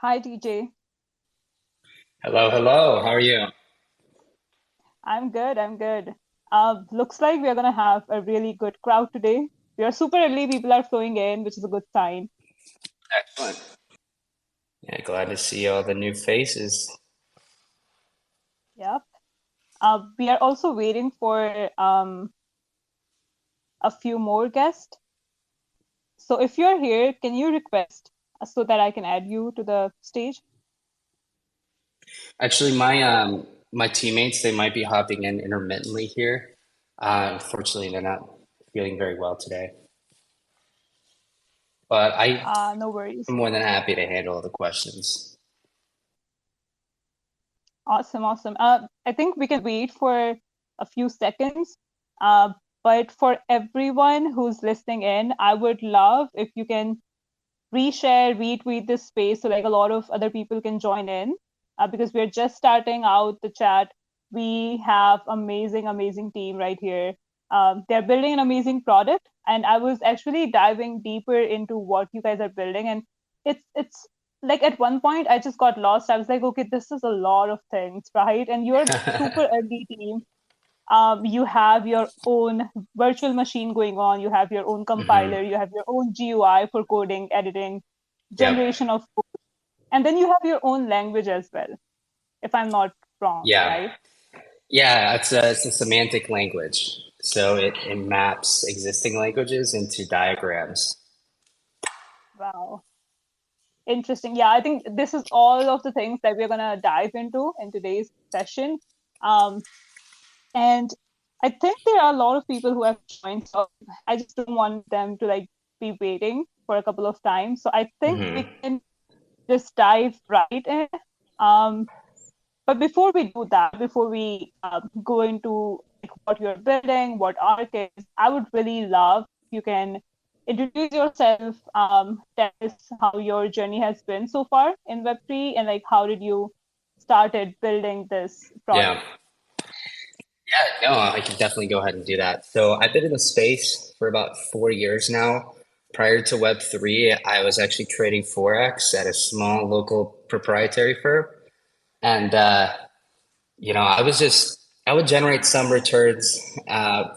Hi, TJ. Hello, hello. How are you? I'm good. I'm good. Looks like we're gonna have a really good crowd today. We are super early. People are flowing in, which is a good sign. Excellent. Yeah, glad to see all the new faces. Yep. We are also waiting for a few more guests. So if you're here, can you request so that I can add you to the stage? Actually, my teammates they might be hopping in intermittently here. Unfortunately, they're not feeling very well today. But I'm No worries. more than happy to handle all the questions. Awesome, awesome. I think we can wait for a few seconds. Uh, but for everyone who's listening in, I would love if you can reshare, retweet this space so like a lot of other people can join in because we're just starting out the chat. We have amazing team right here. They're building an amazing product, and I was actually diving deeper into what you guys are building, and it's like at one point I just got lost. I was like, okay, this is a lot of things, right? And you're super early team. You have your own virtual machine going on, you have your own Hmm. compiler, you have your own GUI for coding, editing, Yep. generation of code, and then you have your own language as well, if I'm not wrong, Yeah. right? Yeah, it's a semantic language. So it maps existing languages into diagrams. Wow. Interesting. Yeah, I think this is all of the things that we're gonna dive into in today's session. Um, and I think there are a lot of people who have joined, so I just don't want them to like be waiting for a couple of times. So I think we Hmm. can just dive right in. Um, but before we do that, before we go into like, what you're building, what Arc is, I would really love if you can introduce yourself, tell us how your journey has been so far in Web3, and like how did you started building this Yeah. product? Yeah, no, I can definitely go ahead and do that. So I've been in the space for about 4 years now. Prior to Web3, I was actually trading Forex at a small local proprietary firm. And, I would generate some returns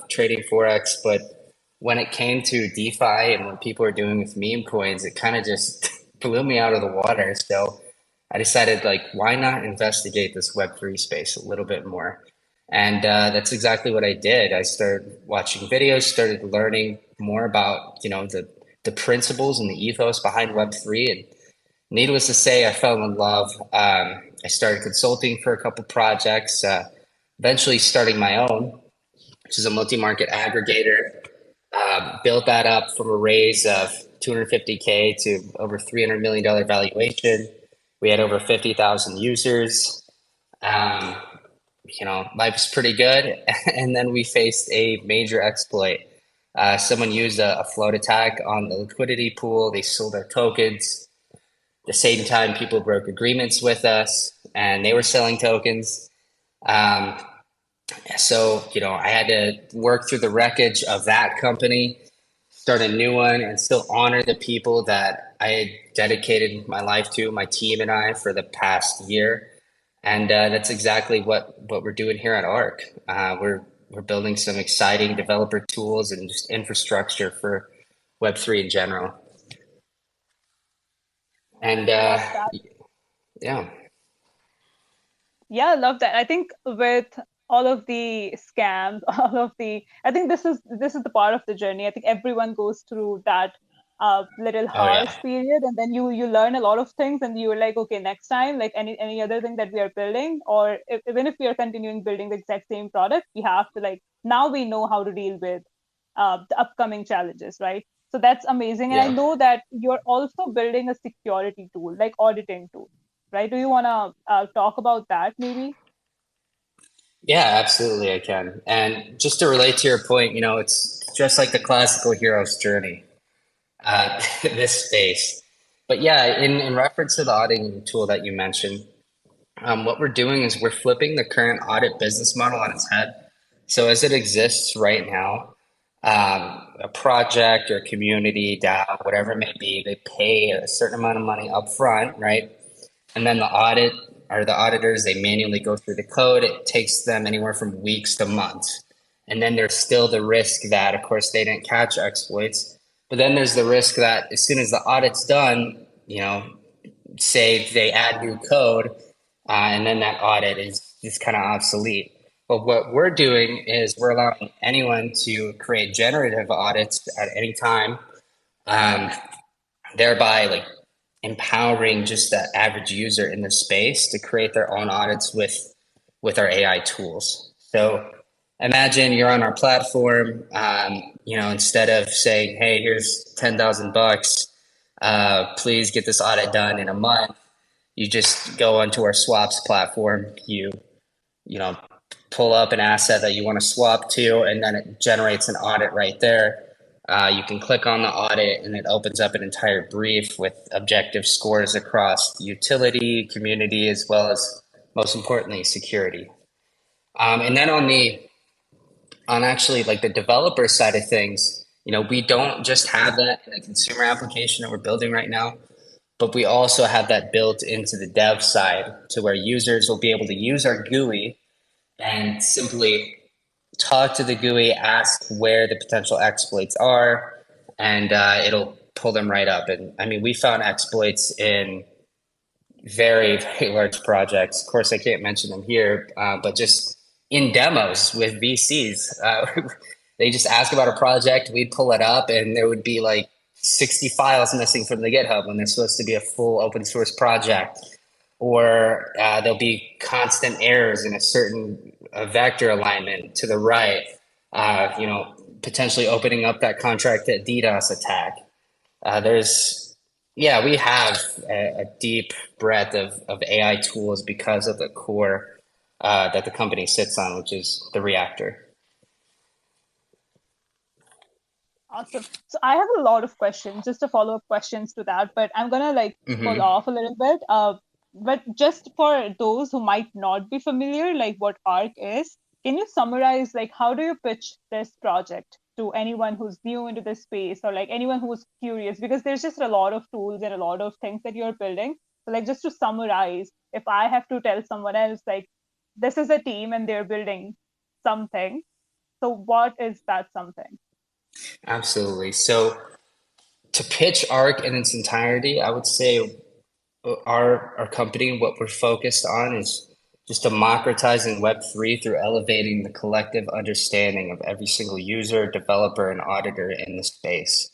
trading Forex, but when it came to DeFi and what people were doing with meme coins, it kind of just blew me out of the water. So I decided, like, why not investigate this Web3 space a little bit more? And that's exactly what I did. I started watching videos, started learning more about, the principles and the ethos behind Web3. And needless to say, I fell in love. I started consulting for a couple projects, eventually starting my own, which is a multi-market aggregator. Built that up from a raise of 250K to over $300 million valuation. We had over 50,000 users. Um, life's pretty good. And then we faced a major exploit. Someone used a float attack on the liquidity pool. They sold our tokens. At the same time, people broke agreements with us and they were selling tokens. Um, so, I had to work through the wreckage of that company, start a new one, and still honor the people that I had dedicated my life to, my team and I, for the past year. And that's exactly what we're doing here at Arc. We're building some exciting developer tools and just infrastructure for Web3 in general. And Love that. yeah, Yeah, I love that. I think with all of the scams, all of the, I think this is the part of the journey. I think everyone goes through that little oh yeah, harsh period, and then you learn a lot of things, and you're like, okay, next time, like any other thing that we are building, or even if we are continuing building the exact same product, we have to like now we know how to deal with the upcoming challenges, right? So that's amazing, and I yeah, know that you're also building a security tool, like auditing tool, right? Do you want to talk about that maybe? yeah. Absolutely, I can. And just to relate to your point, it's just like the classical hero's journey. This space. But yeah, in reference to the auditing tool that you mentioned, what we're doing is we're flipping the current audit business model on its head. So as it exists right now, a project or a community, DAO, whatever it may be, they pay a certain amount of money up front, right? And then the audit or the auditors, they manually go through the code. It takes them anywhere from weeks to months. And then there's still the risk that, of course, they didn't catch exploits. But then there's the risk that as soon as the audit's done, say they add new code, and then that audit is just kind of obsolete. But what we're doing is we're allowing anyone to create generative audits at any time, um, thereby like empowering just the average user in the space to create their own audits with our AI tools. So imagine you're on our platform. Instead of saying, "Hey, here's $10,000, please get this audit done in a month," you just go onto our swaps platform. You pull up an asset that you want to swap to, and then it generates an audit right there. You can click on the audit and it opens up an entire brief with objective scores across utility, community, as well as, most importantly, security. And then on actually like the developer side of things, we don't just have that in a consumer application that we're building right now, but we also have that built into the dev side to where users will be able to use our GUI and simply talk to the GUI, ask where the potential exploits are, and it'll pull them right up. And I mean, we found exploits in very, very large projects. Of course, I can't mention them here, but just in demos with VCs. They just ask about a project, we'd pull it up, and there would be like 60 files missing from the GitHub when there's supposed to be a full open source project. Or there'll be constant errors in a certain vector alignment to the right, potentially opening up that contract to a DDoS attack. We have a deep breadth of AI tools because of the core that the company sits on, which is the reactor. Awesome. So I have a lot of questions, just a follow-up questions to that, but I'm gonna pull off a little bit. But just for those who might not be familiar, like what ARC is, can you summarize like how do you pitch this project to anyone who's new into this space or like anyone who's curious? Because there's just a lot of tools and a lot of things that you're building. So like just to summarize, if I have to tell someone else like this is a team and they're building something, so what is that something? Absolutely. So to pitch ARC in its entirety, I would say our company, what we're focused on is just democratizing Web3 through elevating the collective understanding of every single user, developer, and auditor in the space.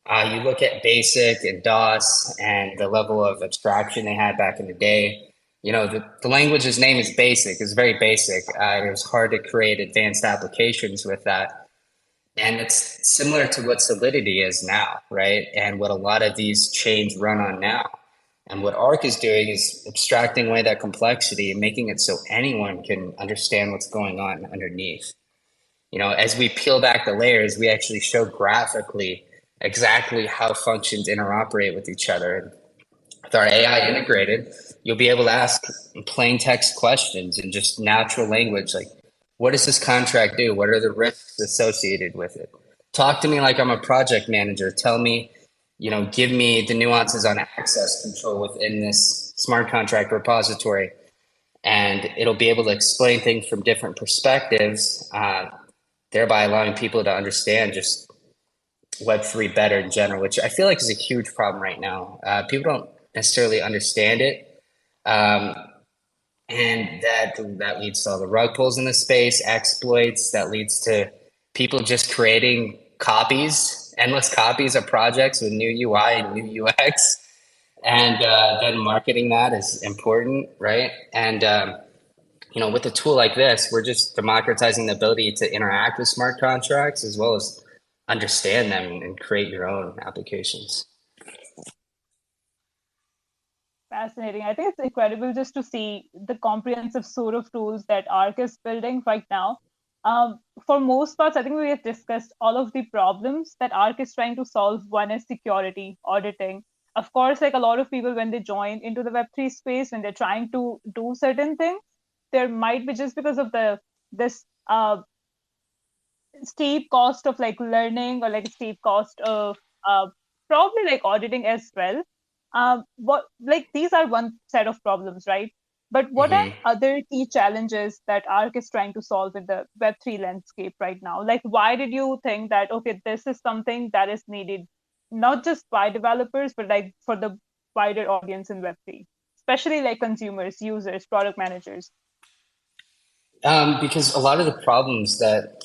You look at BASIC and DOS and the level of abstraction they had back in the day. The language's name is BASIC. It's very basic. It was hard to create advanced applications with that. And it's similar to what Solidity is now, right? And what a lot of these chains run on now. And what ARC is doing is abstracting away that complexity and making it so anyone can understand what's going on underneath. As we peel back the layers, we actually show graphically exactly how functions interoperate with each other. With our AI integrated, you'll be able to ask plain text questions in just natural language, like, what does this contract do? What are the risks associated with it? Talk to me like I'm a project manager. Tell me, give me the nuances on access control within this smart contract repository. And it'll be able to explain things from different perspectives, thereby allowing people to understand just Web3 better in general, which I feel like is a huge problem right now. People don't necessarily understand it. And that leads to all the rug pulls in the space, exploits, that leads to people just creating copies, endless copies of projects with new UI and new UX. And then marketing that is important, right? And with a tool like this, we're just democratizing the ability to interact with smart contracts as well as understand them and create your own applications. Fascinating. I think it's incredible just to see the comprehensive suite of tools that ARC is building right now. For most parts, I think we have discussed all of the problems that ARC is trying to solve. One is security, auditing. Of course, like a lot of people, when they join into the Web3 space, when they're trying to do certain things, there might be just because of this steep cost of like learning or like steep cost of probably like auditing as well. What like these are one set of problems, right? But what are Hmm. other key challenges that Arc is trying to solve in the Web3 landscape right now? Like, why did you think that, okay, this is something that is needed not just by developers, but like for the wider audience in Web3, especially like consumers, users, product managers? Because a lot of the problems that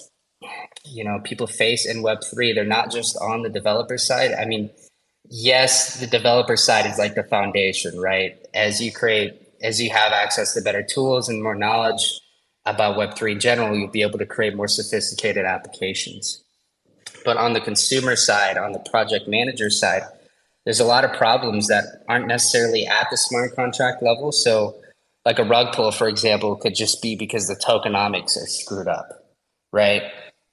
people face in Web3, they're not just on the developer side. I mean, yes, the developer side is like the foundation, right? As you have access to better tools and more knowledge about Web3 in general, you'll be able to create more sophisticated applications. But on the consumer side, on the project manager side, there's a lot of problems that aren't necessarily at the smart contract level. So, like a rug pull, for example, could just be because the tokenomics are screwed up, right?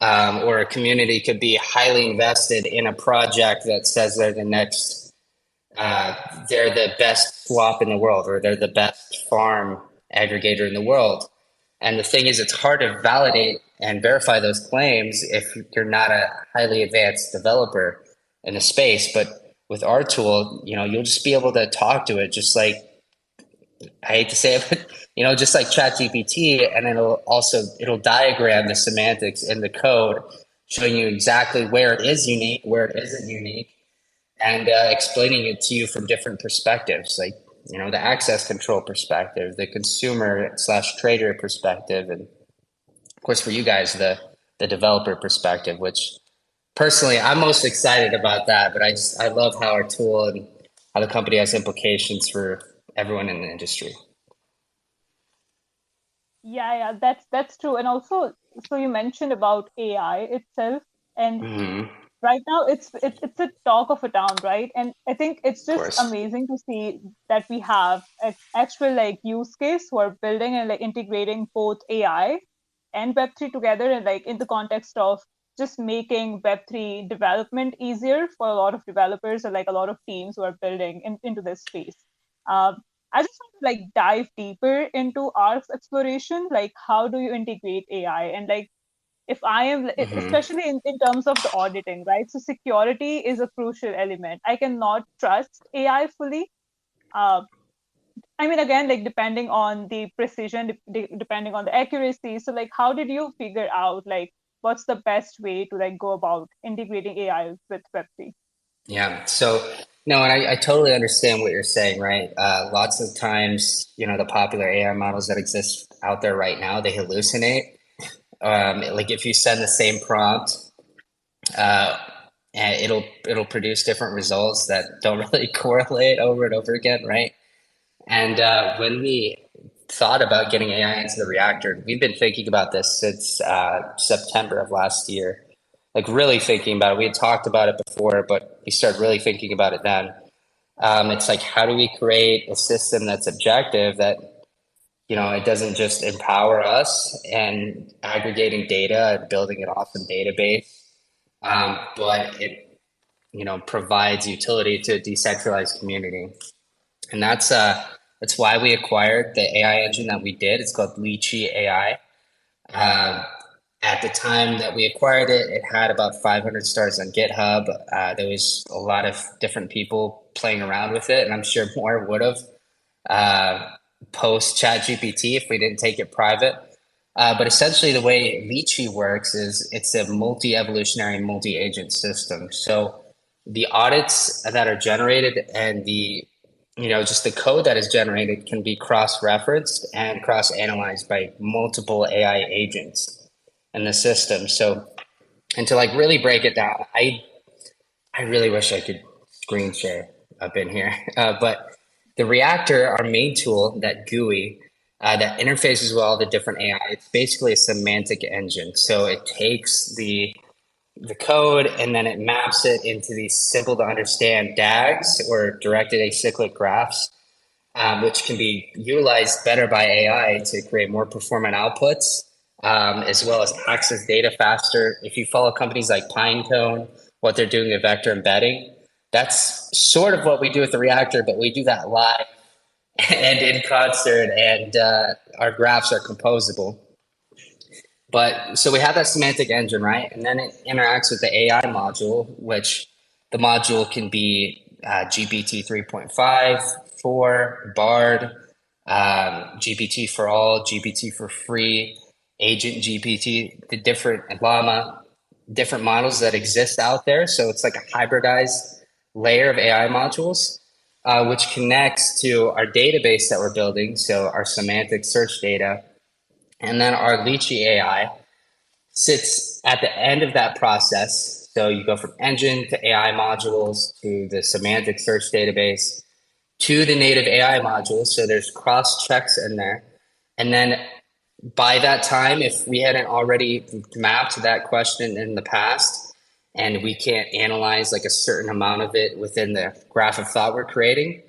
Or a community could be highly invested in a project that says uh, they're the best swap in the world, or they're the best farm aggregator in the world. And the thing is, it's hard to validate and verify those claims if you're not a highly advanced developer in the space. But with our tool, you'll just be able to talk to it, just like, I hate to say it, but just like ChatGPT, and it'll diagram the semantics in the code, showing you exactly where it is unique, where it isn't unique, and explaining it to you from different perspectives, like the access control perspective, the consumer slash trader perspective, and of course for you guys the developer perspective. Which personally I'm most excited about that. But I love how our tool and how the company has implications for everyone in the industry. Yeah, that's true. And also, so you mentioned about AI itself, and Hmm. Of right now it's a talk of a town, right? And I think it's just course. amazing to see that we have an actual like use case who are building and like integrating both AI and Web3 together, and like in the context of just making Web3 development easier for a lot of developers or like a lot of teams who are building into this space. um, I just want to like dive deeper into Arc's exploration, like how do you integrate AI, and like if I am, Hmm. especially in terms of the auditing, right? So security is a crucial element. I cannot trust AI fully. Uh, I mean, again, like depending on the precision, depending on the accuracy. So, like, how did you figure out like what's the best way to like go about integrating AI with Web3? Yeah. So no, and I totally understand what you're saying, right? Lots of times, the popular AI models that exist out there right now, they hallucinate. Like if you send the same prompt, uh, and it'll produce different results that don't really correlate over and over again, right? And when we thought about getting AI into the reactor, we've been thinking about this since September of last year. Like really thinking about it. We had talked about it before, but we started really thinking about it then. It's like, how do we create a system that's objective, that it doesn't just empower us and aggregating data and building an awesome database, but it provides utility to a decentralized community. And that's why we acquired the AI engine that we did. It's called Lychee AI. Uh, at the time that we acquired it, it had about 500 stars on GitHub. There was a lot of different people playing around with it, and I'm sure more would have uh, post ChatGPT if we didn't take it private. But essentially, the way Lychee works is it's a multi-evolutionary, multi-agent system. So the audits that are generated and just the code that is generated can be cross-referenced and cross-analyzed by multiple AI agents in the system. So, and to like really break it down, I really wish I could screen share up in here, but the reactor, our main tool, that GUI, that interfaces with all the different AI, it's basically a semantic engine. So it takes the code and then it maps it into these simple to understand DAGs, or directed acyclic graphs, which can be utilized better by AI to create more performant outputs, as well as access data faster. If you follow companies like Pinecone, what they're doing with vector embedding, that's sort of what we do with the reactor, but we do that live and in concert, and our graphs are composable. But so we have that semantic engine, right? And then it interacts with the AI module, which the module can be GPT 3.5, 4, Bard, GPT for all, GPT for free, Agent GPT, the different Llama, different models that exist out there. So it's like a hybridized layer of AI modules, which connects to our database that we're building. So our semantic search data, and then our Lychee AI sits at the end of that process. So you go from engine to AI modules to the semantic search database to the native AI modules. So there's cross checks in there. And then by that time, if we hadn't already mapped that question in the past and we can't analyze like a certain amount of it within the graph of thought we're creating,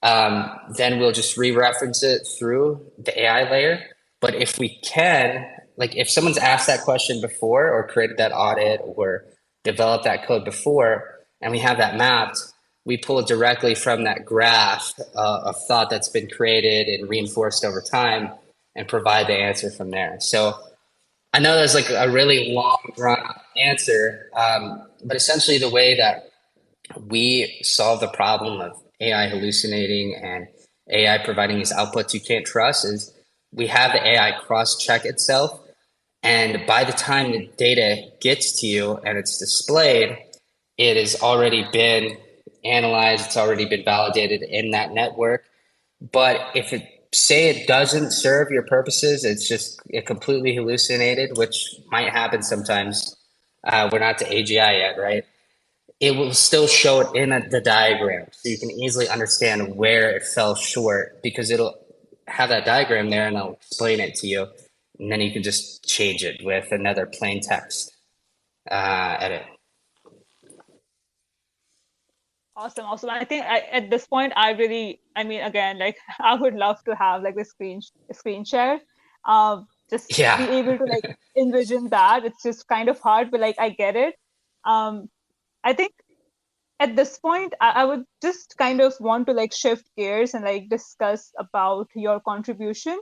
then we'll just re-reference it through the AI layer. But if we can, like if someone's asked that question before or created that audit or developed that code before, and we have that mapped, we pull it directly from that graph of thought that's been created and reinforced over time and provide the answer from there. So I know that's like a really long drawn answer, but essentially the way that we solve the problem of AI hallucinating and AI providing these outputs you can't trust is we have the AI cross-check itself. And by the time the data gets to you and it's displayed, it has already been analyzed, it's already been validated in that network. But if it say it doesn't serve your purposes, it's just it completely hallucinated, which might happen sometimes. We're not to AGI yet, right? It will still show it in the diagram, so you can easily understand where it fell short because it'll have that diagram there and I'll explain it to you, and then you can just change it with another plain text edit. Awesome. I think at this point, I mean, again, like I would love to have like the screen share, just Yeah, be able to like envision that. It's just kind of hard, but like I get it. Um, I think at this point, I would just kind of want to like shift gears and like discuss about your contribution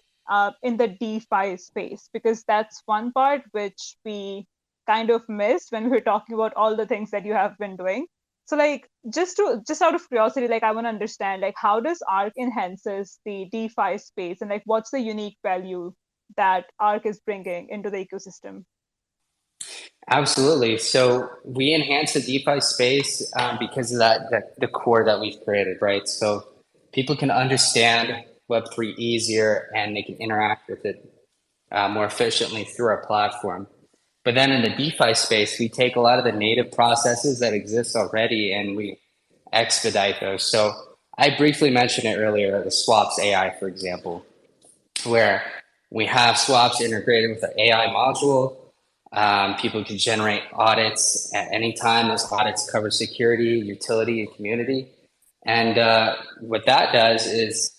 in the DeFi space, because that's one part which we kind of missed when we were talking about all the things that you have been doing. So like just out of curiosity, like I want to understand like how does Arc enhances the DeFi space, and like what's the unique value that Arc is bringing into the ecosystem? absolutely. So we enhance the DeFi space because of the core that we've created, right? So people can understand Web3 easier and they can interact with it more efficiently through our platform. But then in the DeFi space, we take a lot of the native processes that exist already and we expedite those. So I briefly mentioned it earlier, the swaps AI, for example, where we have swaps integrated with the AI module. People can generate audits at any time. Those audits cover security, utility, and community. And what that does is,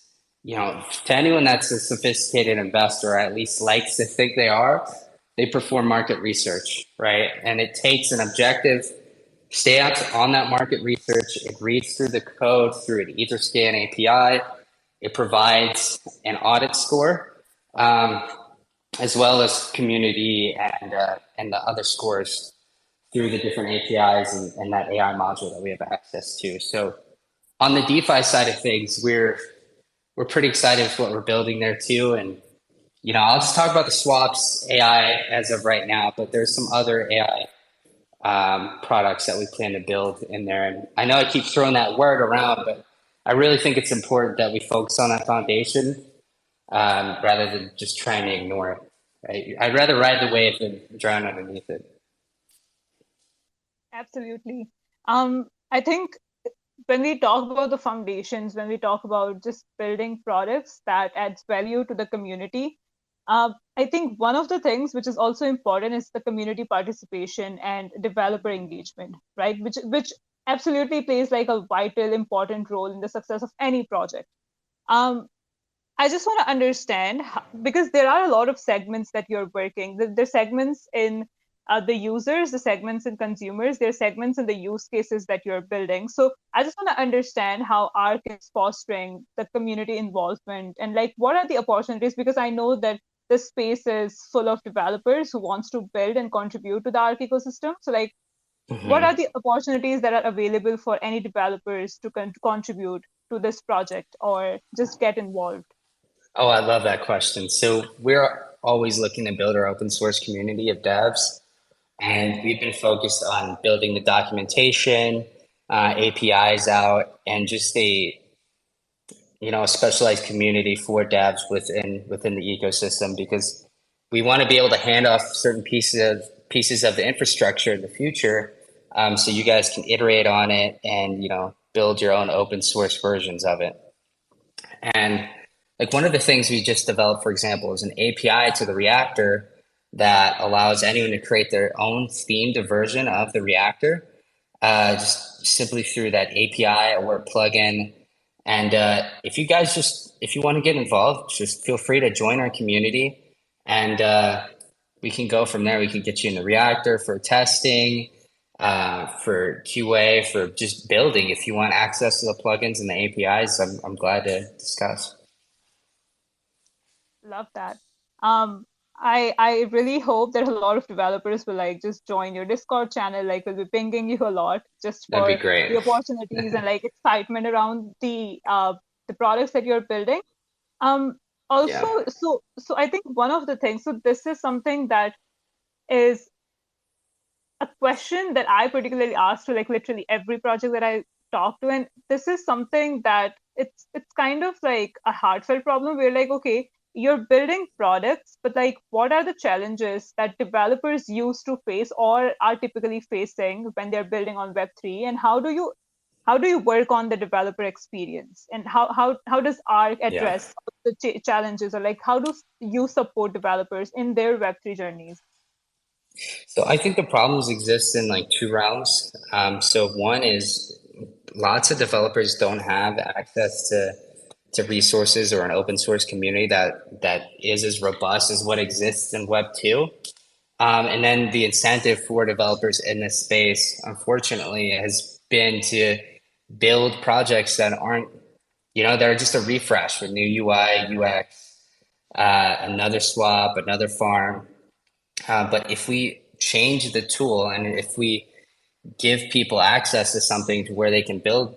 to anyone that's a sophisticated investor, or at least likes to think they are, they perform market research, right? And it takes an objective stance on that market research. It reads through the code through an Etherscan API. It provides an audit score, as well as community and the other scores through the different APIs and that AI module that we have access to. So on the DeFi side of things, we're pretty excited with what we're building there too. And I'll just talk about the swaps AI as of right now, but there's some other AI products that we plan to build in there. And I know I keep throwing that word around, but I really think it's important that we focus on that foundation rather than just trying to ignore it. Right? I'd rather ride the wave than drown underneath it. Absolutely. I think when we talk about the foundations, when we talk about just building products that adds value to the community, I think one of the things which is also important is the community participation and developer engagement, right? Which absolutely plays like a vital, important role in the success of any project. Um, I just want to understand because there are a lot of segments that you're working. There's segments in the users, the segments in consumers, there's segments in the use cases that you're building. So I just want to understand how Arc is fostering the community involvement and like what are the opportunities, because I know that the space is full of developers who wants to build and contribute to the Arc ecosystem. So like what Hmm. are the opportunities that are available for any developers to contribute to this project or just get involved? Oh, I love that question. So we're always looking to build our open source community of devs, and we've been focused on building the documentation, APIs out, and just a specialized community for devs within the ecosystem because we want to be able to hand off certain pieces of the infrastructure in the future, so you guys can iterate on it and build your own open source versions of it. And like one of the things we just developed, for example, is an API to the reactor that allows anyone to create their own themed version of the reactor, just simply through that API or plugin. And if you want to get involved, just feel free to join our community, and we can go from there. We can get you in the reactor for testing, for QA, for just building. If you want access to the plugins and the APIs, I'm glad to discuss. Love that. I really hope that a lot of developers will like just join your Discord channel, like will be pinging you a lot just That'd be for the great. opportunities and like excitement around the products that you're building. Um, Also, Yeah. so I think one of the things, so this is something that is a question that I particularly ask to like literally every project that I talk to, and this is something that it's kind of like a heartfelt problem. We're like, okay, you're building products, but like, what are the challenges that developers used to face or are typically facing when they're building on Web3, and how do you work on the developer experience, and how does Arc Yeah. address the challenges, or like how do you support developers in their Web3 journeys? So I think the problems exist in like two realms. So one is lots of developers don't have access to resources or an open source community that is as robust as what exists in Web 2. And then the incentive for developers in this space, unfortunately, has been to build projects that aren't, that are just a refresh with new UI, UX, another swap, another farm. But if we change the tool and if we give people access to something to where they can build,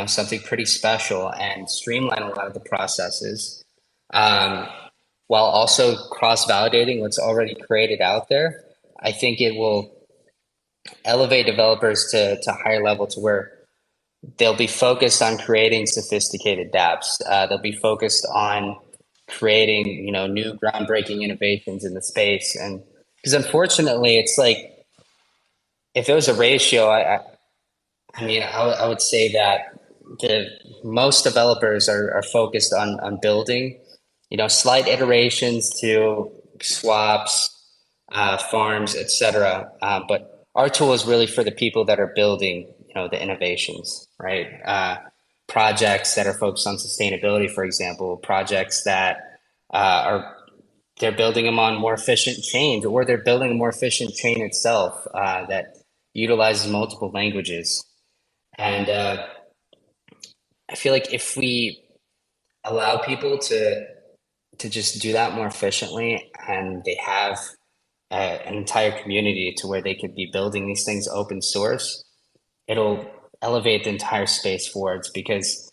something pretty special and streamline a lot of the processes, um, while also cross-validating what's already created out there, I think it will elevate developers to higher level to where they'll be focused on creating sophisticated dApps. They'll be focused on creating, new groundbreaking innovations in the space. And because unfortunately, it's like if it was a ratio, I would say that the most developers are focused on building, slight iterations to swaps, farms, etc. But our tool is really for the people that are building, the innovations, right? Projects that are focused on sustainability, for example, projects that are they're building them on more efficient chains, or they're building a more efficient chain itself that utilizes multiple languages. And I feel like if we allow people to just do that more efficiently, and they have an entire community to where they could be building these things open source, it'll elevate the entire space forwards. Because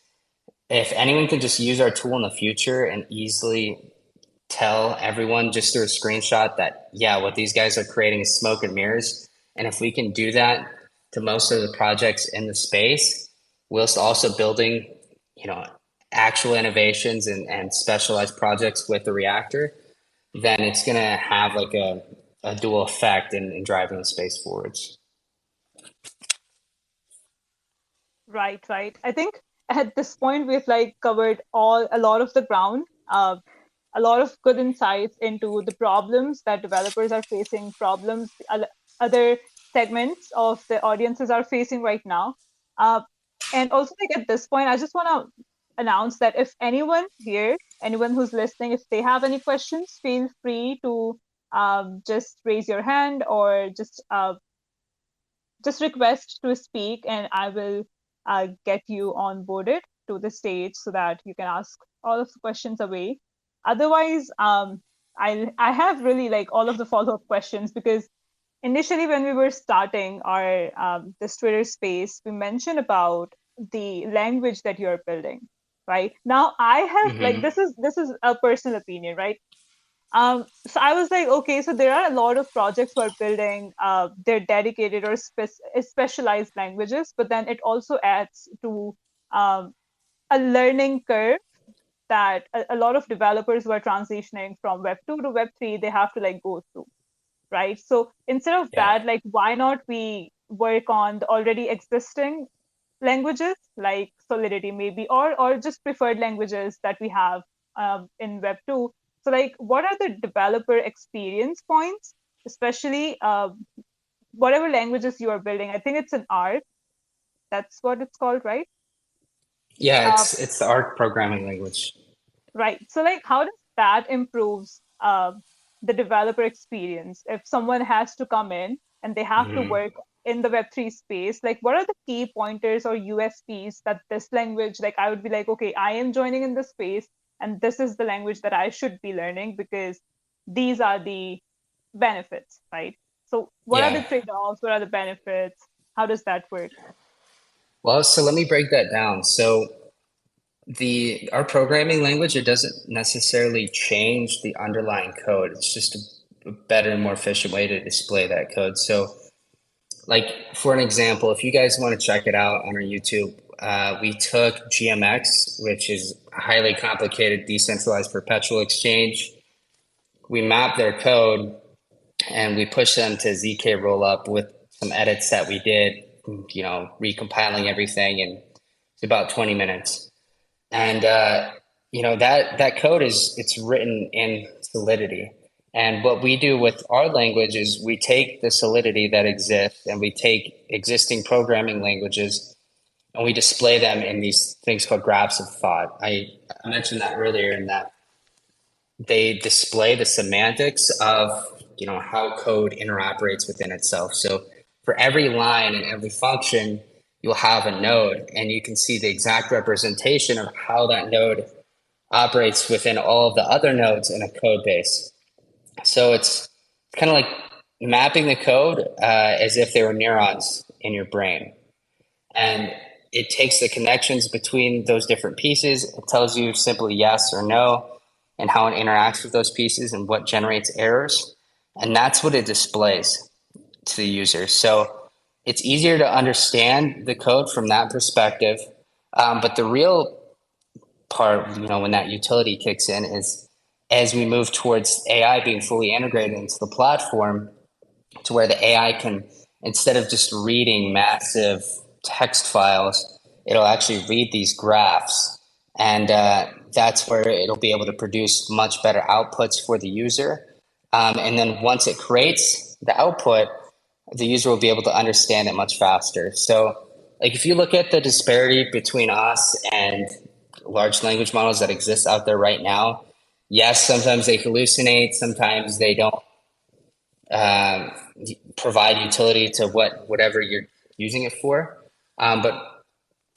if anyone can just use our tool in the future and easily tell everyone just through a screenshot that, yeah, what these guys are creating is smoke and mirrors. And if we can do that to most of the projects in the space, whilst also building, you know, actual innovations and specialized projects with the reactor, then it's going to have like a dual effect in driving the space forwards. Right, right. I think at this point we've like covered a lot of the ground, a lot of good insights into the problems that developers are facing, problems other segments of the audiences are facing right now. Uh, and also like at this point, I just want to announce that if anyone here, anyone who's listening, if they have any questions, feel free to just raise your hand or just request to speak, and I will get you onboarded to the stage so that you can ask all of the questions away. Otherwise, I have really like all of the follow-up questions because initially when we were starting our this Twitter space, we mentioned about the language that you're building, right? Now I have like Hmm. this is a personal opinion, right? So I was like, okay, so there are a lot of projects who are building their dedicated or specialized languages, but then it also adds to um, a learning curve that a lot of developers who are transitioning from Web 2 to Web 3, they have to like go through, right? So instead of Yeah. that, like, why not we work on the already existing languages like Solidity maybe, or just preferred languages that we have in Web 2. So like, what are the developer experience points, especially whatever languages you are building? I think it's an Arc. That's what it's called, right? Yeah, Uh, it's the arc programming language. Right. So, like, how does that improves the developer experience if someone has to come in and they have to Hmm. work in the Web3 space? Like, what are the key pointers or USPs that this language, like, I would be like, okay, I am joining in this space, and this is the language that I should be learning because these are the benefits, right? So, what are the Yeah. trade-offs? What are the benefits? How does that work? Well, so let me break that down. So the our programming language, it doesn't necessarily change the underlying code. It's just a better and more efficient way to display that code. So, like for an example, if you guys want to check it out on our YouTube, we took GMX, which is a highly complicated decentralized perpetual exchange. We mapped their code and we pushed them to ZK rollup with some edits that we did, recompiling everything in about 20 minutes. And that code it's written in Solidity. And what we do with our language is we take the Solidity that exists and we take existing programming languages and we display them in these things called graphs of thought. I mentioned that earlier in that they display the semantics of how code interoperates within itself. So for every line and every function, you'll have a node, and you can see the exact representation of how that node operates within all of the other nodes in a code base. So it's kind of like mapping the code as if they were neurons in your brain. And it takes the connections between those different pieces. It tells you simply yes or no and how it interacts with those pieces and what generates errors. And that's what it displays to the user. So it's easier to understand the code from that perspective. But the real part, when that utility kicks in is as we move towards AI being fully integrated into the platform to where the AI can, instead of just reading massive text files, it'll actually read these graphs. And that's where it'll be able to produce much better outputs for the user. And then once it creates the output, the user will be able to understand it much faster. So, like if you look at the disparity between us and large language models that exist out there right now, yes, sometimes they hallucinate, sometimes they don't um, provide utility to whatever you're using it for. But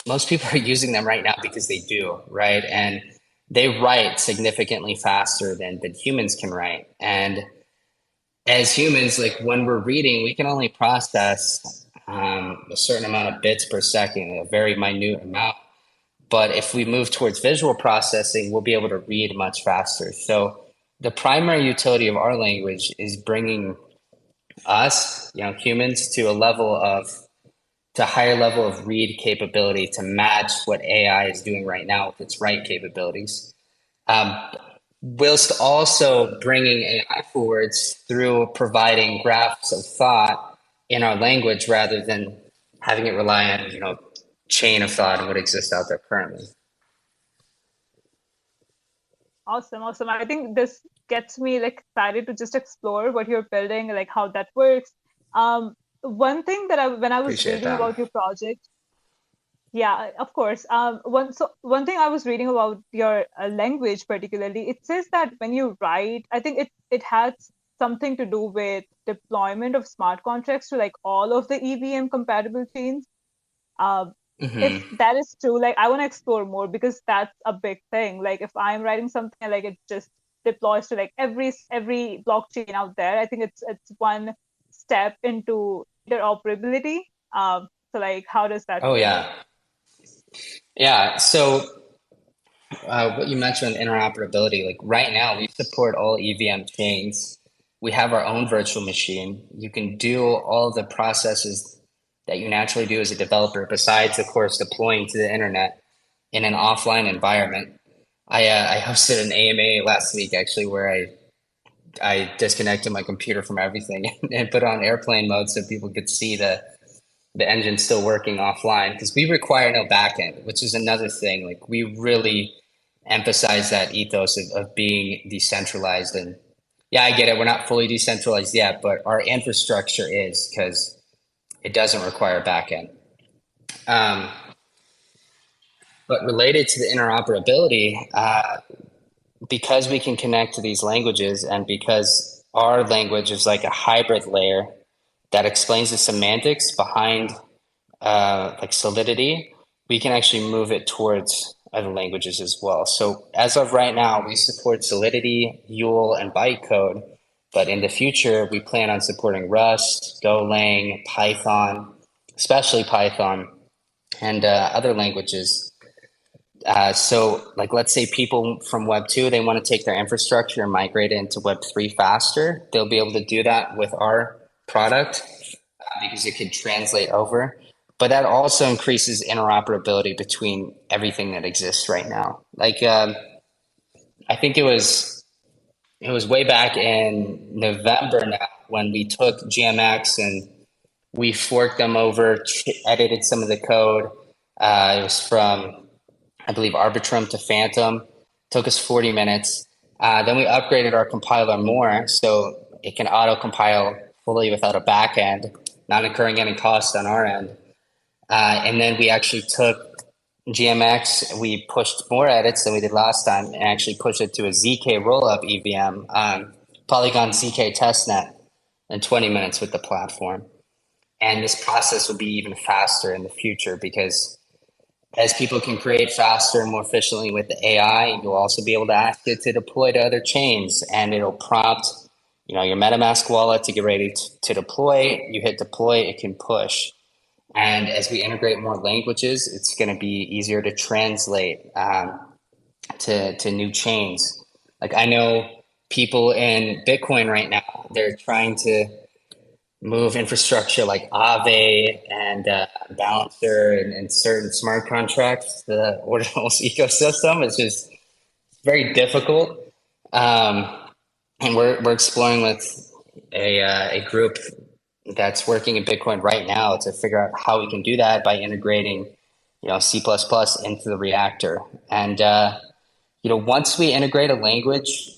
most people are using them right now because they do, right? And they write significantly faster than humans can write. And as humans, like when we're reading, we can only process a certain amount of bits per second, a very minute amount. But if we move towards visual processing, we'll be able to read much faster. So the primary utility of our language is bringing us, humans, to a higher level of read capability to match what AI is doing right now with its write capabilities. Um, whilst also bringing AI forwards through providing graphs of thought in our language rather than having it rely on, chain of thought and what exists out there currently. Awesome, awesome. I think this gets me like excited to just explore what you're building, like how that works. One thing that when I was Appreciate reading that. about your project, yeah, of course. One thing I was reading about your language particularly, it says that when you write, I think it has something to do with deployment of smart contracts to like all of the EVM compatible chains. Um, if Hmm. that is true, like I want to explore more because that's a big thing. Like if I'm writing something, like it just deploys to like every blockchain out there. I think it's one step into interoperability. So like, how does that Oh work? yeah, yeah. So what you mentioned interoperability, like right now we support all EVM chains. We have our own virtual machine. You can do all the processes that you naturally do as a developer, besides of course deploying to the internet in an offline environment. I hosted an AMA last week actually where I disconnected my computer from everything and put on airplane mode so people could see the engine still working offline because we require no backend, which is another thing. Like we really emphasize that ethos of being decentralized. And yeah, I get it. We're not fully decentralized yet, but our infrastructure is because it doesn't require backend. Um, but related to the interoperability, because we can connect to these languages and because our language is like a hybrid layer that explains the semantics behind like Solidity, we can actually move it towards other languages as well. So as of right now, we support Solidity, Yule, and bytecode. But in the future, we plan on supporting Rust, Golang, Python, especially Python, and other languages. So like, let's say people from Web 2, they want to take their infrastructure and migrate it into Web 3 faster. They'll be able to do that with our product because it could translate over. But that also increases interoperability between everything that exists right now. Like I think it was way back in November now when we took GMX and we forked them over, edited some of the code. It was from I believe Arbitrum to Phantom. Took us 40 minutes. Then we upgraded our compiler more so it can auto compile fully without a backend, not incurring any cost on our end. And then we actually took GMX, we pushed more edits than we did last time and actually pushed it to a ZK rollup EVM on Polygon ZK testnet in 20 minutes with the platform. And this process will be even faster in the future because as people can create faster and more efficiently with the AI, you'll also be able to ask it to deploy to other chains and it'll prompt, your MetaMask wallet to get ready to deploy. You hit deploy, it can push. And as we integrate more languages, it's going to be easier to translate to new chains. Like I know people in Bitcoin right now, they're trying to move infrastructure like Aave and Balancer and certain smart contracts to the Ordinals ecosystem. It's just very difficult. And we're exploring with a group that's working in Bitcoin right now to figure out how we can do that by integrating, C++ into the reactor. And, once we integrate a language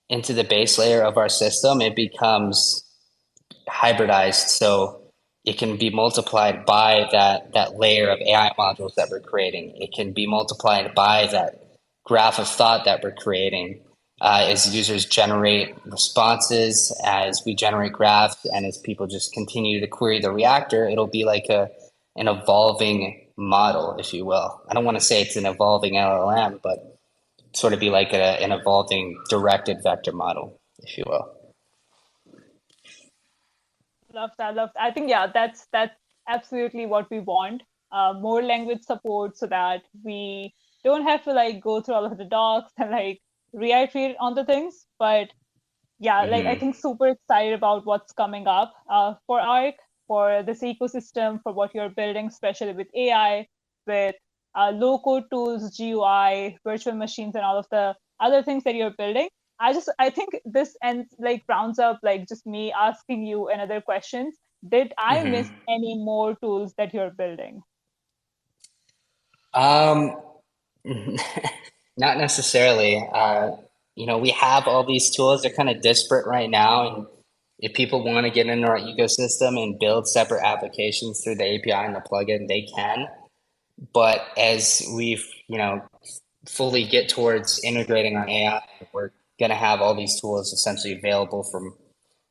into the base layer of our system, it becomes hybridized. So it can be multiplied by that layer of AI modules that we're creating. It can be multiplied by that graph of thought that we're creating. As users generate responses, as we generate graphs, and as people just continue to query the reactor, it'll be like an evolving model, if you will. I don't want to say it's an evolving LLM, but sort of be like an evolving directed vector model, if you will. Love that. Love that. I think that's absolutely what we want. More language support so that we don't have to like go through all of the docs and like reiterate on the things. But yeah, like I Mm-hmm. think super excited about what's coming up for Arc, for this ecosystem, for what you're building, especially with AI, with low code tools, GUI, virtual machines, and all of the other things that you're building. I think this ends like rounds up like just me asking you another questions. Did I miss Mm-hmm. any more tools that you're building? Um, Not necessarily. We have all these tools. They're kind of disparate right now, and if people want to get into our ecosystem and build separate applications through the API and the plugin, they can. But as we've, fully get towards integrating our AI, we're going to have all these tools essentially available from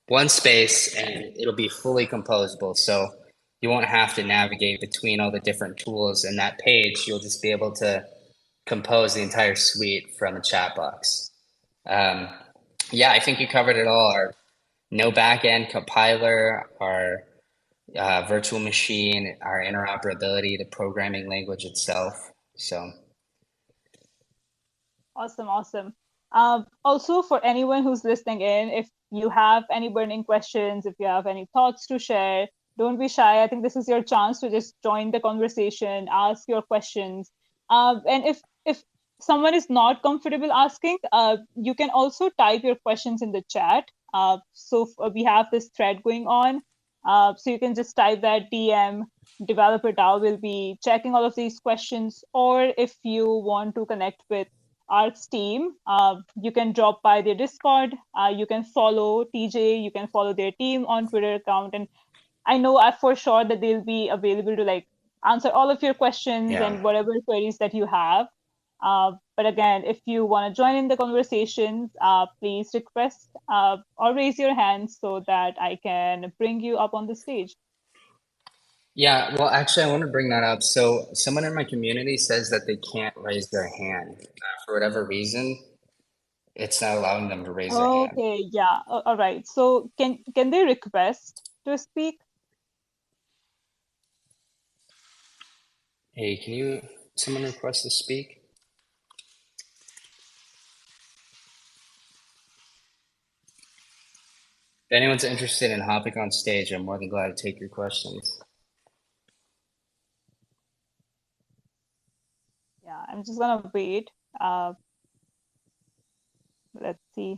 one space, and it'll be fully composable. So you won't have to navigate between all the different tools in that page. You'll just be able to compose the entire suite from a chat box. Um, yeah, I think you covered it all. no backend compiler, our virtual machine, our interoperability, the programming language itself. So Awesome, awesome. Also, for anyone who's listening in, if you have any burning questions, if you have any thoughts to share, don't be shy. I think this is your chance to just join the conversation, ask your questions. And if someone is not comfortable asking, you can also type your questions in the chat. We have this thread going on. So you can just type that DM. Developer DAO will be checking all of these questions. Or if you want to connect with Arc's team, you can drop by their Discord. You can follow TJ. You can follow their team on Twitter account, and I know for sure that they'll be available to like answer all of your questions yeah. and whatever queries that you have. But again, if you want to join in the conversations, please request or raise your hand so that I can bring you up on the stage. Yeah, well, actually, I want to bring that up. So, someone in my community says that they can't raise their hand for whatever reason. It's not allowing them to raise their hand. Okay, yeah, all right. So can they request to speak? Hey, can you, someone request to speak? If anyone's interested in hopping on stage, I'm more than glad to take your questions. Yeah, I'm just gonna wait. Let's see.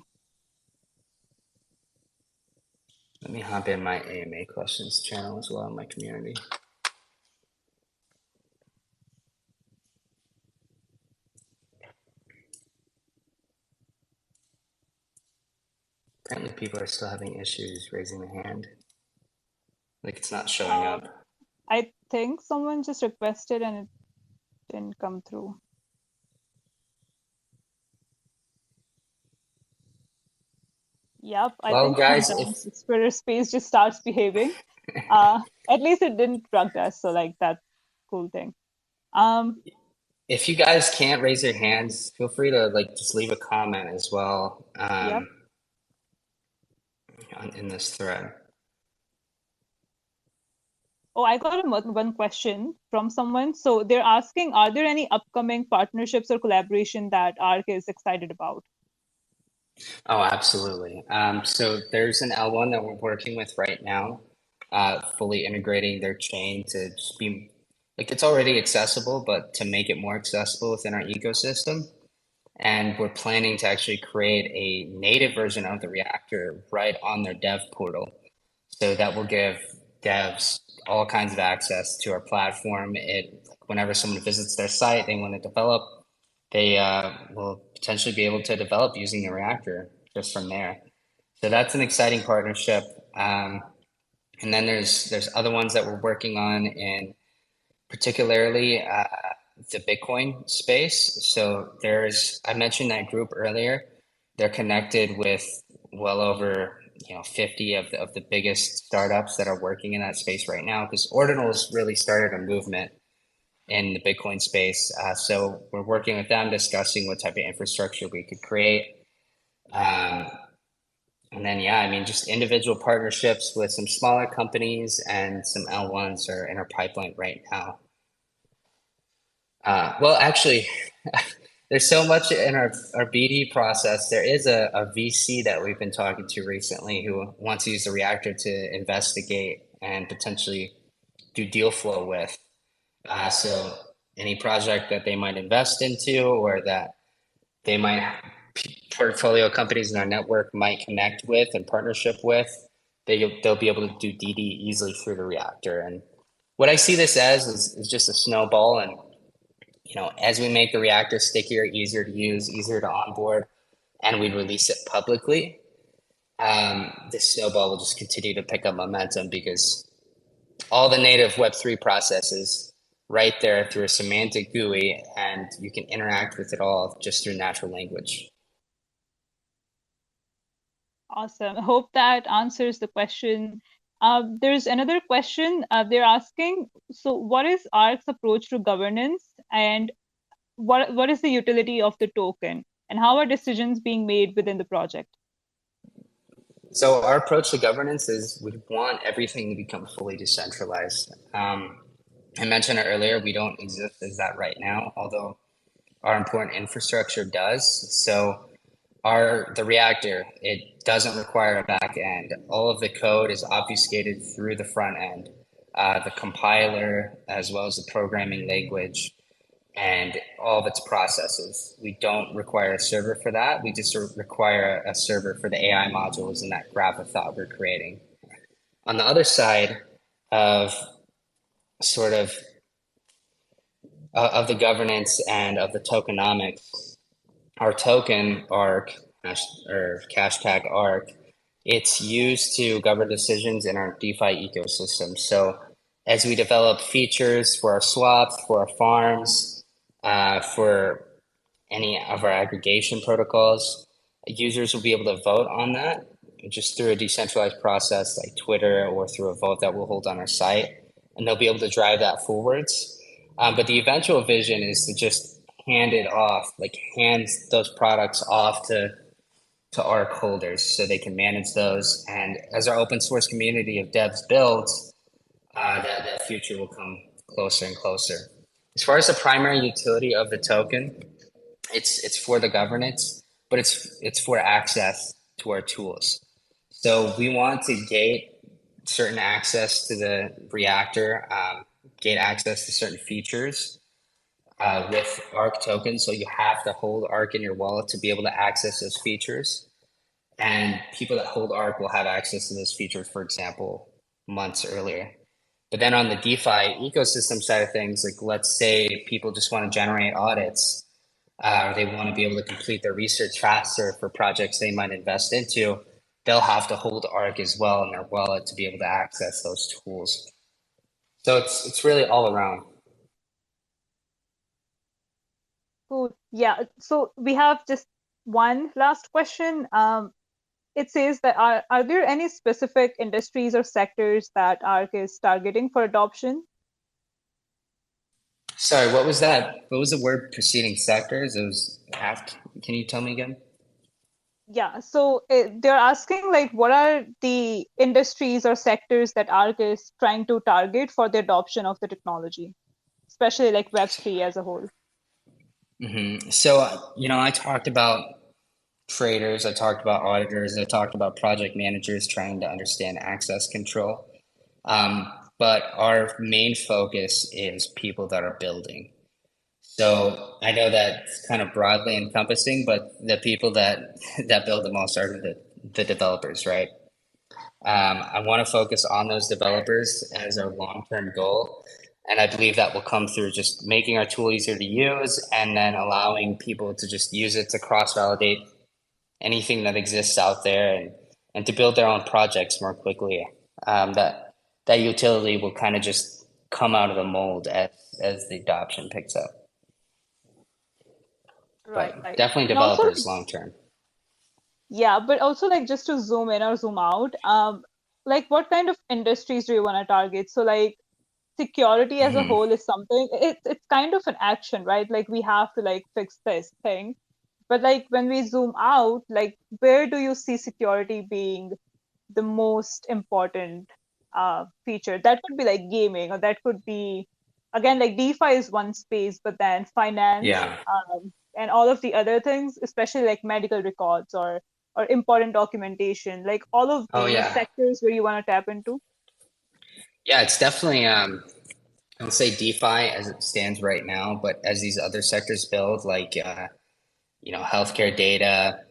Let me hop in my AMA questions channel as well in my community. Apparently, people are still having issues raising their hand. Like it's not showing up. I think someone just requested and it didn't come through. Yep, I Well, think guys, if sometimes it's Twitter Space just starts behaving. At least it didn't drug us, so like that's a cool thing. Um, if you guys can't raise your hands, feel free to like just leave a comment as well yep. in this thread. Oh, I got one question from someone. So they're asking, are there any upcoming partnerships or collaboration that ARC is excited about? Oh, absolutely. So there's an L1 that we're working with right now, fully integrating their chain to just be like it's already accessible, but to make it more accessible within our ecosystem. And we're planning to actually create a native version of the reactor right on their dev portal. So that will give devs all kinds of access to our platform. It whenever someone visits their site, they want to develop, they will potentially be able to develop using the reactor just from there. So that's an exciting partnership. And then there's other ones that we're working on in particularly the Bitcoin space. So there's I mentioned that group earlier. They're connected with well over 50 of the biggest startups that are working in that space right now because Ordinal's really started a movement in the Bitcoin space. So we're working with them, discussing what type of infrastructure we could create. Um, and then, yeah, I mean, just individual partnerships with some smaller companies and some L1s are in our pipeline right now. Well, actually, there's so much in our BD process. There is a VC that we've been talking to recently who wants to use the reactor to investigate and potentially do deal flow with. So any project that they might invest into or that they might portfolio companies in our network might connect with and partnership with, they'll be able to do DD easily through the reactor. And what I see this as is just a snowball. And as we make the reactor stickier, easier to use, easier to onboard, and we release it publicly, this snowball will just continue to pick up momentum because all the native Web3 processes right there through a semantic GUI, and you can interact with it all just through natural language. Awesome. I hope that answers the question. There's another question they're asking. So, what is ARC's approach to governance, and what is the utility of the token, and how are decisions being made within the project? So our approach to governance is we want everything to become fully decentralized. I mentioned it earlier, we don't exist as that right now, although our important infrastructure does. So the reactor, it doesn't require a back end. All of the code is obfuscated through the front end, the compiler, as well as the programming language and all of its processes. We don't require a server for that. We just require a server for the AI modules and that graph of thought we're creating. On the other side of sort of the governance and of the tokenomics, our token ARC or cash tag ARC, it's used to govern decisions in our DeFi ecosystem. So as we develop features for our swaps, for our farms, for any of our aggregation protocols, users will be able to vote on that just through a decentralized process like Twitter or through a vote that we'll hold on our site, and they'll be able to drive that forwards. But the eventual vision is to just hand it off, like hand those products off to ARC holders so they can manage those. And as our open source community of devs builds, that future will come closer and closer. As far as the primary utility of the token, it's for the governance, but it's for access to our tools. So we want to gate certain access to the reactor, gate access to certain features with ARC tokens. So you have to hold ARC in your wallet to be able to access those features. And people that hold ARC will have access to those features, for example, months earlier. But then on the DeFi ecosystem side of things, like let's say people just want to generate audits, or they want to be able to complete their research faster for projects they might invest into, they'll have to hold ARC as well in their wallet to be able to access those tools. So it's really all around. Cool. Yeah. So we have just one last question. It says that are there any specific industries or sectors that ARC is targeting for adoption? Sorry, what was that? What was the word preceding sectors? It was asked. Can you tell me again? Yeah, so they're asking like what are the industries or sectors that ARC is trying to target for the adoption of the technology, especially like Web3 as a whole. So, I talked about traders, I talked about auditors, I talked about project managers trying to understand access control. But our main focus is people that are building. So I know that's kind of broadly encompassing, but the people that that build the most are the developers, right? I want to focus on those developers as our long-term goal. And I believe that will come through just making our tool easier to use and then allowing people to just use it to cross-validate anything that exists out there and to build their own projects more quickly. That utility will kind of just come out of the mold as the adoption picks up. Right, But right. definitely And also, developers long term. yeah, but also like just to zoom in or zoom out, like what kind of industries do you want to target? So like security as a Hmm. whole is something, it's kind of an action, right? Like we have to like fix this thing. But like when we zoom out, like where do you see security being the most important feature? That could be like gaming, or that could be again like DeFi is one space, but then finance Yeah. and all of the other things, especially like medical records or important documentation, like all of Oh these yeah. sectors where you want to tap into. Yeah, it's definitely I'll say DeFi as it stands right now, but as these other sectors build, like healthcare data,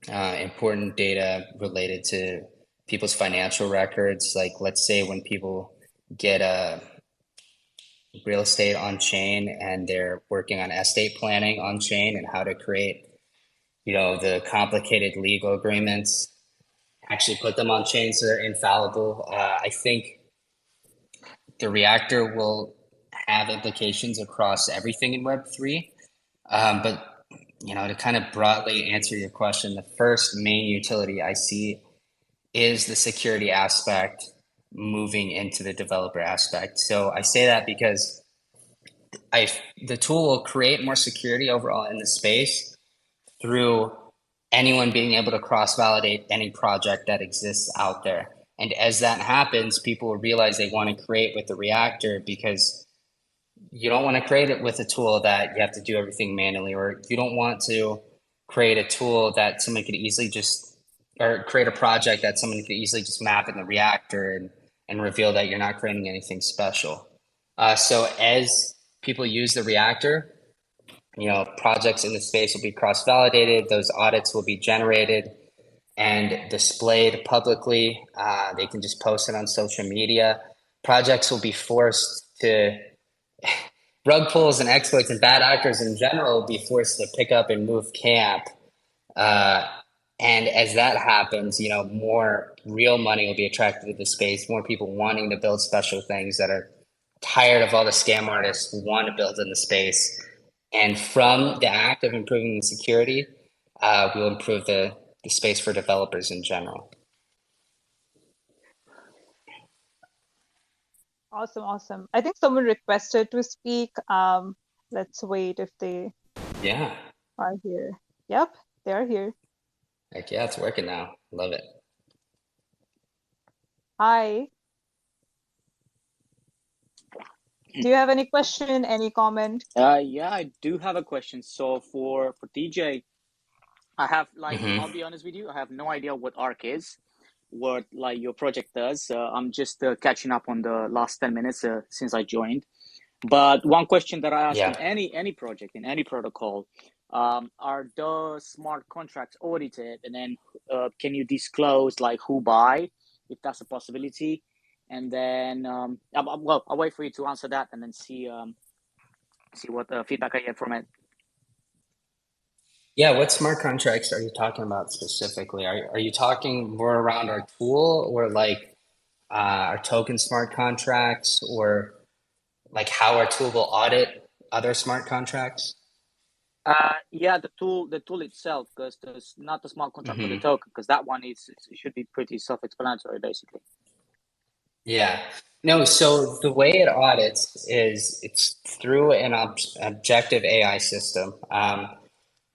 important data related to people's financial records. Like let's say when people get a real estate on chain and they're working on estate planning on chain and how to create, the complicated legal agreements, actually put them on chain so they're infallible. I think the reactor will have implications across everything in Web3. But to kind of broadly answer your question, the first main utility I see is the security aspect moving into the developer aspect. So I say that because the tool will create more security overall in the space through anyone being able to cross-validate any project that exists out there. And as that happens, people will realize they want to create with the reactor, because you don't want to create it with a tool that you have to do everything manually, or you don't want to create a tool that someone could easily just, or create a project that someone could easily just map in the reactor and reveal that you're not creating anything special. So as people use the reactor, projects in the space will be cross-validated, those audits will be generated and displayed publicly. They can just post it on social media. Projects will be forced to, rug pulls and exploits and bad actors in general will be forced to pick up and move camp. And as that happens, more real money will be attracted to the space, more people wanting to build special things that are tired of all the scam artists who want to build in the space. And from the act of improving the security, we'll improve the space for developers in general. Awesome. I think someone requested to speak. Let's wait if they are here. Yep, they are here. Heck yeah, it's working now. Love it. Hi. Do you have any question, any comment? Yeah, I do have a question. So for DJ, I have I'll be honest with you, I have no idea what ARC is, what your project does. I'm just catching up on the last 10 minutes since I joined. But one question that I ask in any project, in any protocol, are those smart contracts audited? And then can you disclose who buy, if that's a possibility? And then, I'll wait for you to answer that and then see what feedback I get from it. Yeah, what smart contracts are you talking about specifically? Are you talking more around our tool, or our token smart contracts, or how our tool will audit other smart contracts? Yeah, the tool itself, because there's not the smart contract for the token, because that one it should be pretty self-explanatory, basically. Yeah. No, so the way it audits is it's through an objective AI system.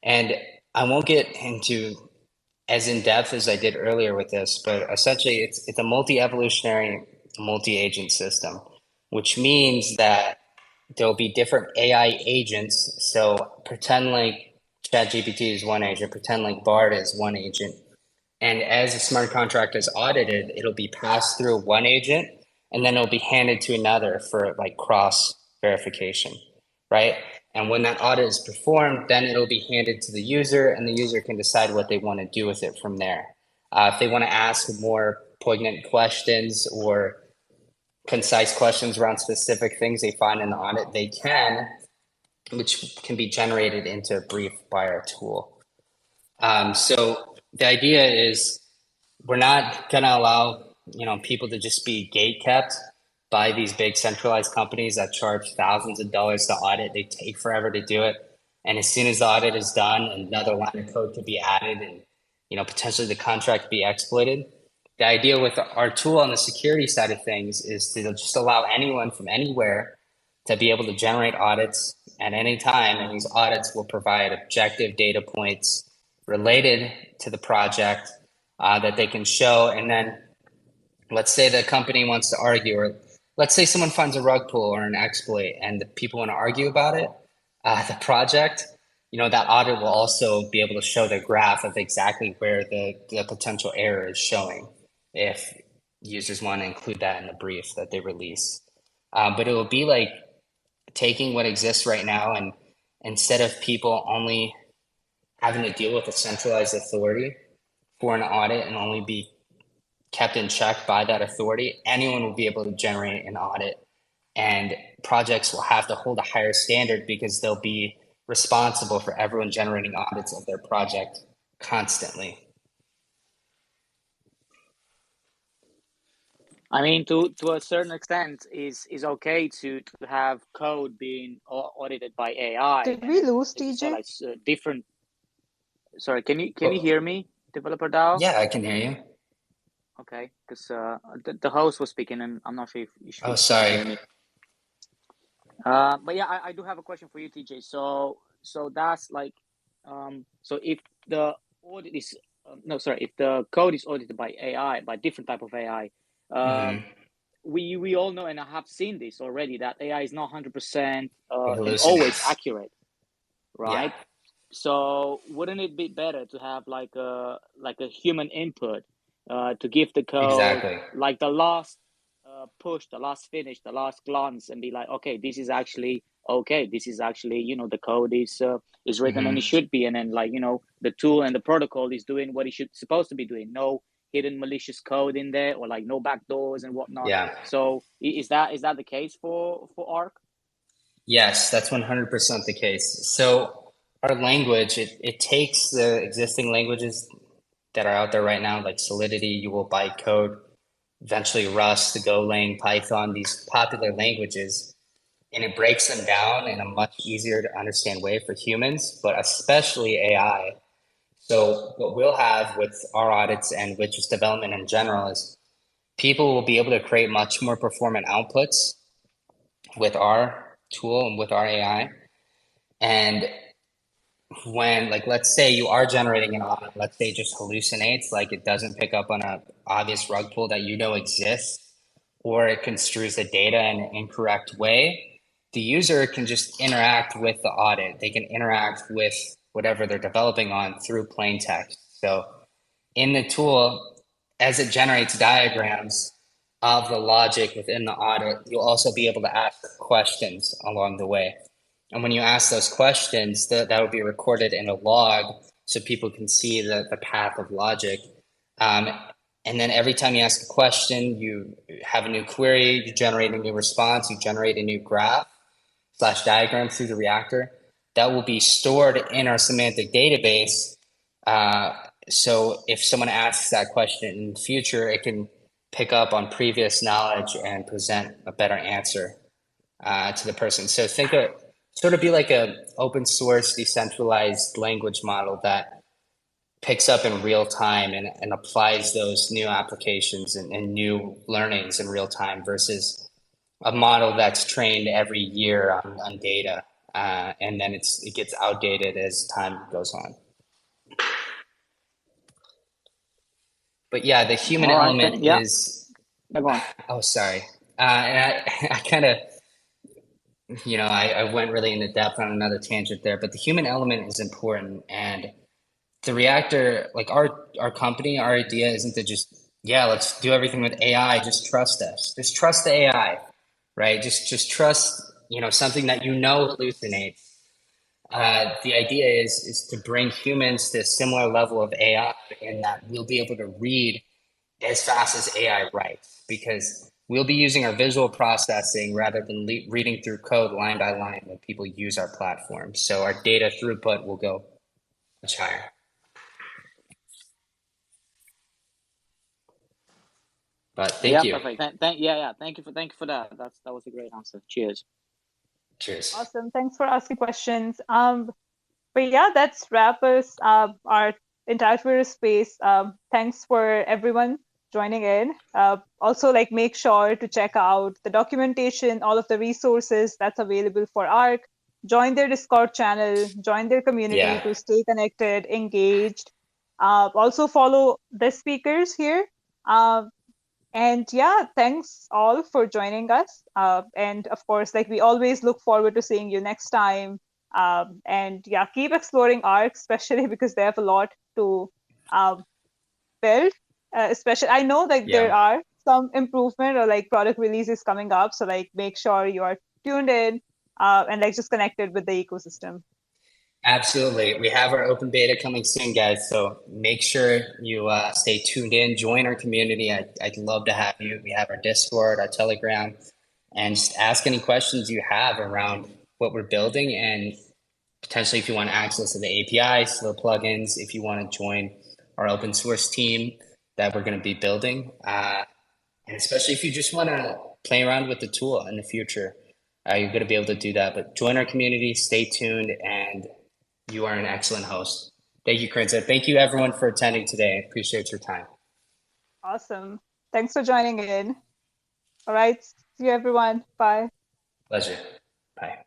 And I won't get into as in depth as I did earlier with this, but essentially it's a multi-evolutionary, multi-agent system, which means that there'll be different AI agents. So pretend like ChatGPT is one agent, pretend like Bard is one agent. And as a smart contract is audited, it'll be passed through one agent, and then it'll be handed to another for cross verification, right? And when that audit is performed, then it'll be handed to the user, and the user can decide what they want to do with it from there. If they want to ask more poignant questions or concise questions around specific things they find in the audit, they can, which can be generated into a brief by our tool. So the idea is we're not going to allow people to just be gate kept by these big centralized companies that charge thousands of dollars to audit. They take forever to do it, and as soon as the audit is done, another line of code could be added, and potentially the contract be exploited. The idea with our tool on the security side of things is to just allow anyone from anywhere to be able to generate audits at any time, and these audits will provide objective data points related to the project that they can show. And then let's say the company wants to argue, or let's say someone finds a rug pull or an exploit and the people want to argue about it, the project, that audit will also be able to show the graph of exactly where the potential error is showing, if users want to include that in the brief that they release. But it will be like taking what exists right now, and instead of people only having to deal with a centralized authority for an audit and only be kept in check by that authority, anyone will be able to generate an audit, and projects will have to hold a higher standard because they'll be responsible for everyone generating audits of their project constantly. I mean, to a certain extent, is okay to have code being audited by AI. Did we lose TJ? So like different. Sorry, can you hear me, developer DAO? Yeah, I can hear you. Okay, because the host was speaking, and I'm not sure if you should hear me. But yeah, I do have a question for you, TJ. So that's so if the audit is no, sorry, if the code is audited by AI, by different type of AI, Mm-hmm. we all know, and I have seen this already, that AI is not 100% It and always hallucinates. accurate, Yeah, right? So wouldn't it be better to have like a human input to give the code exactly. like the last push, the last finish, the last glance, and be like, okay, this is actually okay. This is actually, you know, the code is written and it Mm-hmm. should be, and then, like, you know, the tool and the protocol is doing what it should supposed to be doing. No hidden malicious code in there, or like no backdoors and whatnot. Yeah. So is that the case for Arc? Yes, that's 100% the case. So our language, it takes the existing languages that are out there right now, like Solidity, you will bytecode, eventually Rust, Golang, Python, these popular languages, and it breaks them down in a much easier to understand way for humans, but especially AI. So what we'll have with our audits and with just development in general is people will be able to create much more performant outputs with our tool and with our AI. And when, like, let's say you are generating an audit, let's say it just hallucinates, like it doesn't pick up on a obvious rug pull that you know exists, or it construes the data in an incorrect way, the user can just interact with the audit. They can interact with whatever they're developing on through plain text. So in the tool, as it generates diagrams of the logic within the audit, you'll also be able to ask questions along the way. And when you ask those questions, that will be recorded in a log so people can see the path of logic. Um, and then every time you ask a question, you have a new query, you generate a new response, you generate a new graph / diagram through the reactor that will be stored in our semantic database. So if someone asks that question in the future, it can pick up on previous knowledge and present a better answer to the person. So think of sort of be like a open source decentralized language model that picks up in real time and applies those new applications and new learnings in real time versus a model that's trained every year on data, and then it gets outdated as time goes on. But yeah, the human All right, element yeah, is. go on. Oh, sorry. And I kind of, I went really into depth on another tangent there, but the human element is important. And the reactor, like our company, our idea isn't to just, yeah, let's do everything with AI. Just trust us. Just trust the AI, right? Just trust, something that hallucinates. The idea is to bring humans to a similar level of AI, in that we'll be able to read as fast as AI writes, because we'll be using our visual processing rather than reading through code line by line when people use our platform. So our data throughput will go much higher. But thank Yeah, you. perfect. Yeah. Thank you for that. That was a great answer. Cheers. Cheers. Awesome. Thanks for asking questions. But yeah, that's wrap us our entire Twitter space. Thanks for everyone joining in. Also, like, make sure to check out the documentation, all of the resources that's available for ARC. Join their Discord channel, join their community Yeah, to stay connected, engaged. Also follow the speakers here. Uh, and yeah, thanks all for joining us. And of course, like, we always look forward to seeing you next time. And yeah, keep exploring ARC, especially because they have a lot to um, build. Especially, I know like there yeah. are some improvement or like product releases coming up. So like, make sure you are tuned in and like just connected with the ecosystem. Absolutely. We have our open beta coming soon, guys. So make sure you stay tuned in, join our community. I'd love to have you. We have our Discord, our Telegram, and just ask any questions you have around what we're building. And potentially, if you want access to the APIs, to the plugins, if you want to join our open source team that we're going to be building, and especially if you just want to play around with the tool in the future, you're going to be able to do that. But join our community, stay tuned, and you are an excellent host. Thank you, Krinza. Thank you, everyone, for attending today. I appreciate your time. Awesome. Thanks for joining in. All right. See you, everyone. Bye. Pleasure. Bye.